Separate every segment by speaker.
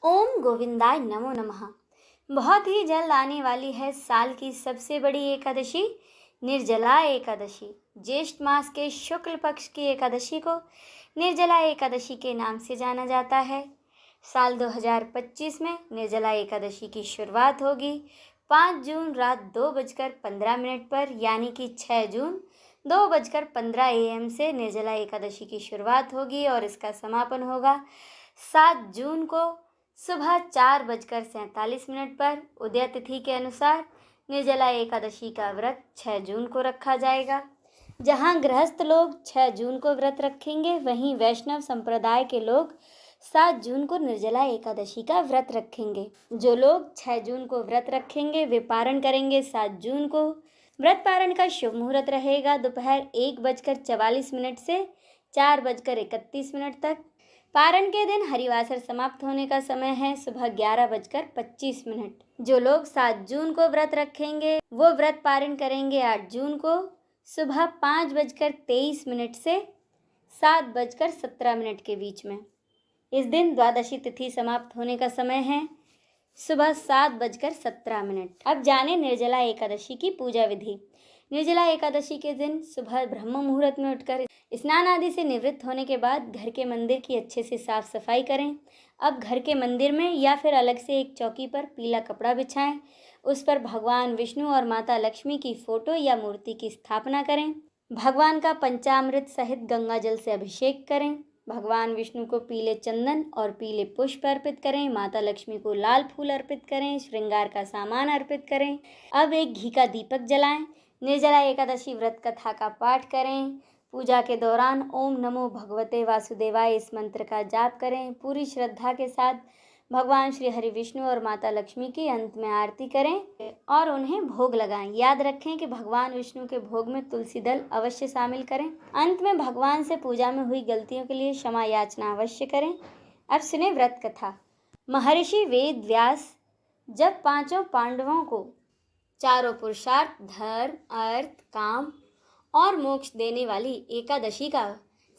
Speaker 1: ओम गोविंदाय नमो नमः। बहुत ही जल्द आने वाली है साल की सबसे बड़ी एकादशी, निर्जला एकादशी। ज्येष्ठ मास के शुक्ल पक्ष की एकादशी को निर्जला एकादशी के नाम से जाना जाता है। साल 2025 में निर्जला एकादशी की शुरुआत होगी 5 जून रात 2:15 पर, यानी कि 6 जून 2:15 AM से निर्जला एकादशी की शुरुआत होगी और इसका समापन होगा 7 जून को सुबह 4:47 पर। उदय तिथि के अनुसार निर्जला एकादशी का व्रत 6 जून को रखा जाएगा। जहां गृहस्थ लोग 6 जून को व्रत रखेंगे, वहीं वैष्णव संप्रदाय के लोग 7 जून को निर्जला एकादशी का व्रत रखेंगे। जो लोग 6 जून को व्रत रखेंगे वे पारण करेंगे 7 जून को। व्रत पारण का शुभ मुहूर्त रहेगा दोपहर 1:44 से 4:31 तक। पारण के दिन हरिवासर समाप्त होने का समय है सुबह 11:25। जो लोग 7 जून को व्रत रखेंगे वो व्रत पारण करेंगे 8 जून को सुबह 5:23 से 7:17 के बीच में। इस दिन द्वादशी तिथि समाप्त होने का समय है सुबह 7:17। अब जाने निर्जला एकादशी की पूजा विधि। निर्जला एकादशी के दिन सुबह ब्रह्म मुहूर्त में उठकर स्नान आदि से निवृत्त होने के बाद घर के मंदिर की अच्छे से साफ सफाई करें। अब घर के मंदिर में या फिर अलग से एक चौकी पर पीला कपड़ा बिछाएं। उस पर भगवान विष्णु और माता लक्ष्मी की फोटो या मूर्ति की स्थापना करें। भगवान का पंचामृत सहित गंगा जल से अभिषेक करें। भगवान विष्णु को पीले चंदन और पीले पुष्प अर्पित करें। माता लक्ष्मी को लाल फूल अर्पित करें। श्रृंगार का सामान अर्पित करें। अब एक घी का दीपक जलाएं। निर्जला एकादशी व्रत कथा का पाठ करें। पूजा के दौरान ओम नमो भगवते वासुदेवाय इस मंत्र का जाप करें। पूरी श्रद्धा के साथ भगवान श्री हरि विष्णु और माता लक्ष्मी की अंत में आरती करें और उन्हें भोग लगाएं। याद रखें कि भगवान विष्णु के भोग में तुलसी दल अवश्य शामिल करें। अंत में भगवान से पूजा में हुई गलतियों के लिए क्षमा याचना अवश्य करें। अब सुने व्रत कथा। महर्षि वेद व्यास जब 5 पांडवों को चारों पुरुषार्थ धर्म, अर्थ, काम और मोक्ष देने वाली एकादशी का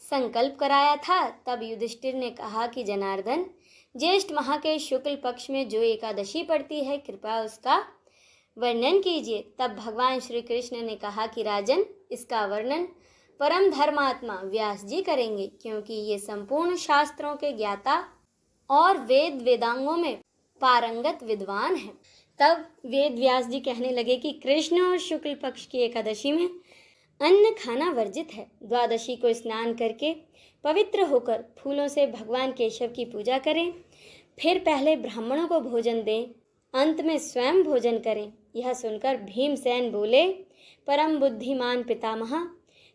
Speaker 1: संकल्प कराया था, तब युधिष्ठिर ने कहा कि जनार्दन, ज्येष्ठ माह के शुक्ल पक्ष में जो एकादशी पड़ती है, कृपया उसका वर्णन कीजिए। तब भगवान श्री कृष्ण ने कहा कि राजन, इसका वर्णन परम धर्मात्मा व्यास जी करेंगे, क्योंकि ये संपूर्ण शास्त्रों के ज्ञाता और वेद वेदांगों में पारंगत विद्वान हैं। तब वेद व्यास जी कहने लगे कि कृष्ण और शुक्ल पक्ष की एकादशी में अन्न खाना वर्जित है। द्वादशी को स्नान करके पवित्र होकर फूलों से भगवान केशव की पूजा करें। फिर पहले ब्राह्मणों को भोजन दें, अंत में स्वयं भोजन करें। यह सुनकर भीमसेन बोले, परम बुद्धिमान पितामह,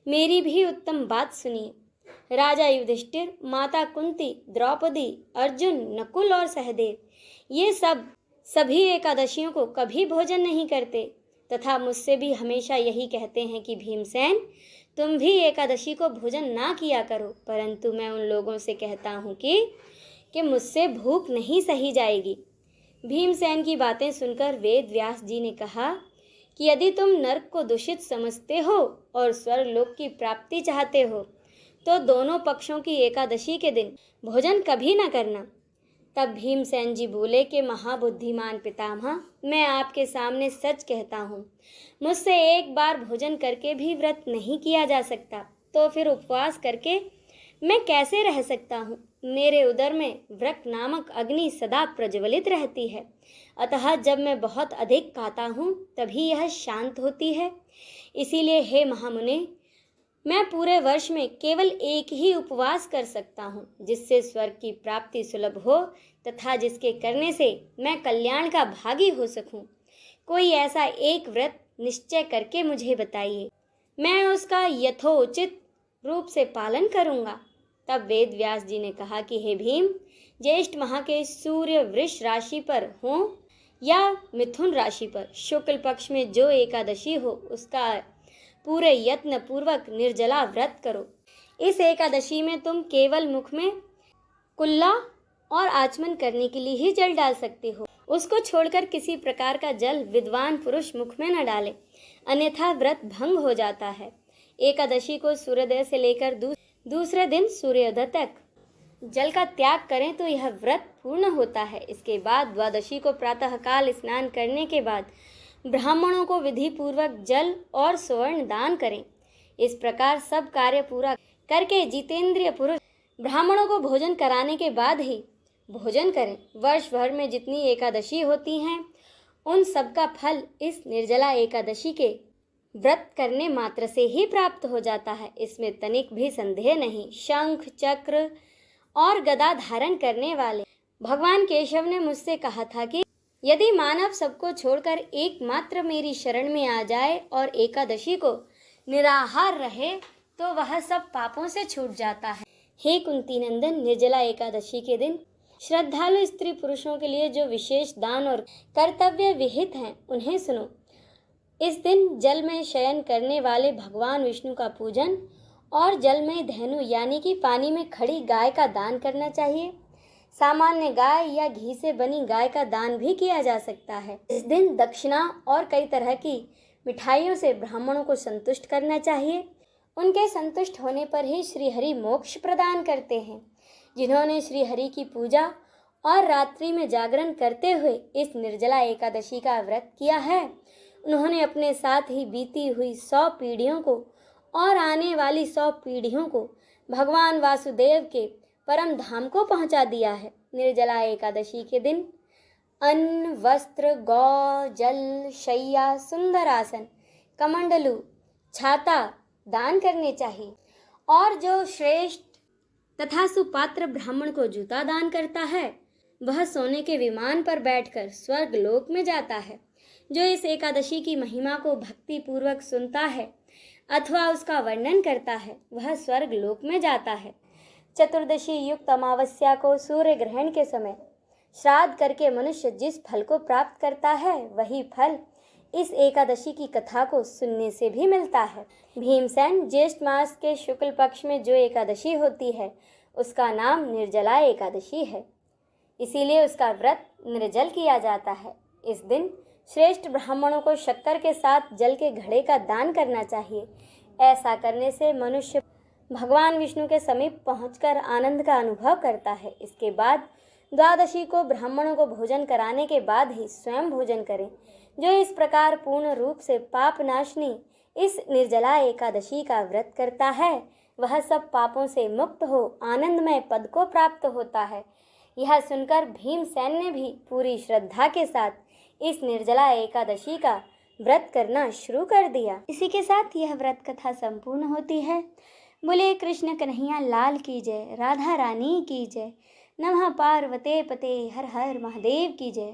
Speaker 1: मेरी भी उत्तम बात सुनिए। राजा युधिष्ठिर, माता कुंती, द्रौपदी, अर्जुन, नकुल और सहदेव ये सभी एकादशियों को कभी भोजन नहीं करते तथा मुझसे भी हमेशा यही कहते हैं कि भीमसेन, तुम भी एकादशी को भोजन ना किया करो। परंतु मैं उन लोगों से कहता हूँ कि मुझसे भूख नहीं सही जाएगी। भीमसेन की बातें सुनकर वेद व्यास जी ने कहा कि यदि तुम नरक को दूषित समझते हो और स्वर्गलोक की प्राप्ति चाहते हो, तो दोनों पक्षों की एकादशी के दिन भोजन कभी न करना। तब भीमसेन जी बोले कि महाबुद्धिमान पितामह, मैं आपके सामने सच कहता हूँ, मुझसे एक बार भोजन करके भी व्रत नहीं किया जा सकता, तो फिर उपवास करके मैं कैसे रह सकता हूँ। मेरे उदर में व्रत नामक अग्नि सदा प्रज्वलित रहती है, अतः जब मैं बहुत अधिक खाता हूँ तभी यह शांत होती है। इसीलिए हे महामुने, मैं पूरे वर्ष में केवल एक ही उपवास कर सकता हूँ, जिससे स्वर्ग की प्राप्ति सुलभ हो तथा जिसके करने से मैं कल्याण का भागी हो सकूँ। कोई ऐसा एक व्रत निश्चय करके मुझे बताइए, मैं उसका यथोचित रूप से पालन करूँगा। तब वेद व्यास जी ने कहा कि हे भीम, ज्येष्ठ माह के सूर्य वृष राशि पर हो या मिथुन राशि पर शुक्ल पक्ष में जो एकादशी हो, उसका पूरे यत्न पूर्वक निर्जला व्रत करो। इस एकादशी में तुम केवल मुख में कुल्ला और आचमन करने के लिए ही जल डाल सकते हो। उसको छोड़कर किसी प्रकार का जल विद्वान पुरुष मुख में न डाले, अन्यथा व्रत भंग हो जाता है। एकादशी को सूर्योदय से लेकर दूसरे दिन सूर्योदय तक जल का त्याग करें तो यह व्रत पूर्ण होता है। इसके बाद द्वादशी को प्रातःकाल स्नान करने के बाद ब्राह्मणों को विधि पूर्वक जल और स्वर्ण दान करें। इस प्रकार सब कार्य पूरा करके जितेंद्रिय पुरुष ब्राह्मणों को भोजन कराने के बाद ही भोजन करें। वर्ष भर में जितनी एकादशी होती हैं उन सब का फल इस निर्जला एकादशी के व्रत करने मात्र से ही प्राप्त हो जाता है, इसमें तनिक भी संदेह नहीं। शंख चक्र और गदा धारण करने वाले भगवान केशव ने मुझसे कहा था कि यदि मानव सबको छोड़कर एकमात्र मेरी शरण में आ जाए और एकादशी को निराहार रहे तो वह सब पापों से छूट जाता है। हे कुंती नंदन, निर्जला एकादशी के दिन श्रद्धालु स्त्री पुरुषों के लिए जो विशेष दान और कर्तव्य विहित हैं उन्हें सुनो। इस दिन जल में शयन करने वाले भगवान विष्णु का पूजन और जल में धेनु यानी कि पानी में खड़ी गाय का दान करना चाहिए। सामान्य गाय या घी से बनी गाय का दान भी किया जा सकता है। इस दिन दक्षिणा और कई तरह की मिठाइयों से ब्राह्मणों को संतुष्ट करना चाहिए। उनके संतुष्ट होने पर ही श्रीहरि मोक्ष प्रदान करते हैं। जिन्होंने श्रीहरि की पूजा और रात्रि में जागरण करते हुए इस निर्जला एकादशी का व्रत किया है, उन्होंने अपने साथ ही बीती हुई 100 पीढ़ियों को और आने वाली 100 पीढ़ियों को भगवान वासुदेव के परम धाम को पहुंचा दिया है। निर्जला एकादशी के दिन अन्न, वस्त्र, गौ, जल, शैया, सुंदर आसन, कमंडलू, छाता दान करने चाहिए। और जो श्रेष्ठ तथा सुपात्र ब्राह्मण को जूता दान करता है वह सोने के विमान पर बैठकर स्वर्ग लोक में जाता है। जो इस एकादशी की महिमा को भक्ति पूर्वक सुनता है अथवा उसका वर्णन करता है वह स्वर्ग लोक में जाता है। चतुर्दशी युक्त अमावस्या को सूर्य ग्रहण के समय श्राद्ध करके मनुष्य जिस फल को प्राप्त करता है वही फल इस एकादशी की कथा को सुनने से भी मिलता है। भीमसेन, ज्येष्ठ मास के शुक्ल पक्ष में जो एकादशी होती है उसका नाम निर्जला एकादशी है, इसीलिए उसका व्रत निर्जल किया जाता है। इस दिन श्रेष्ठ ब्राह्मणों को शक्कर के साथ जल के घड़े का दान करना चाहिए। ऐसा करने से मनुष्य भगवान विष्णु के समीप पहुंचकर आनंद का अनुभव करता है। इसके बाद द्वादशी को ब्राह्मणों को भोजन कराने के बाद ही स्वयं भोजन करें। जो इस प्रकार पूर्ण रूप से पाप नाशनी इस निर्जला एकादशी का व्रत करता है वह सब पापों से मुक्त हो आनंदमय पद को प्राप्त होता है। यह सुनकर भीमसेन ने भी पूरी श्रद्धा के साथ इस निर्जला एकादशी का व्रत करना शुरू कर दिया। इसी के साथ यह व्रत कथा संपूर्ण होती है। बोले कृष्ण कन्हैया लाल की जय, राधा रानी की जय, नमः पार्वते पते हर हर महादेव की जय।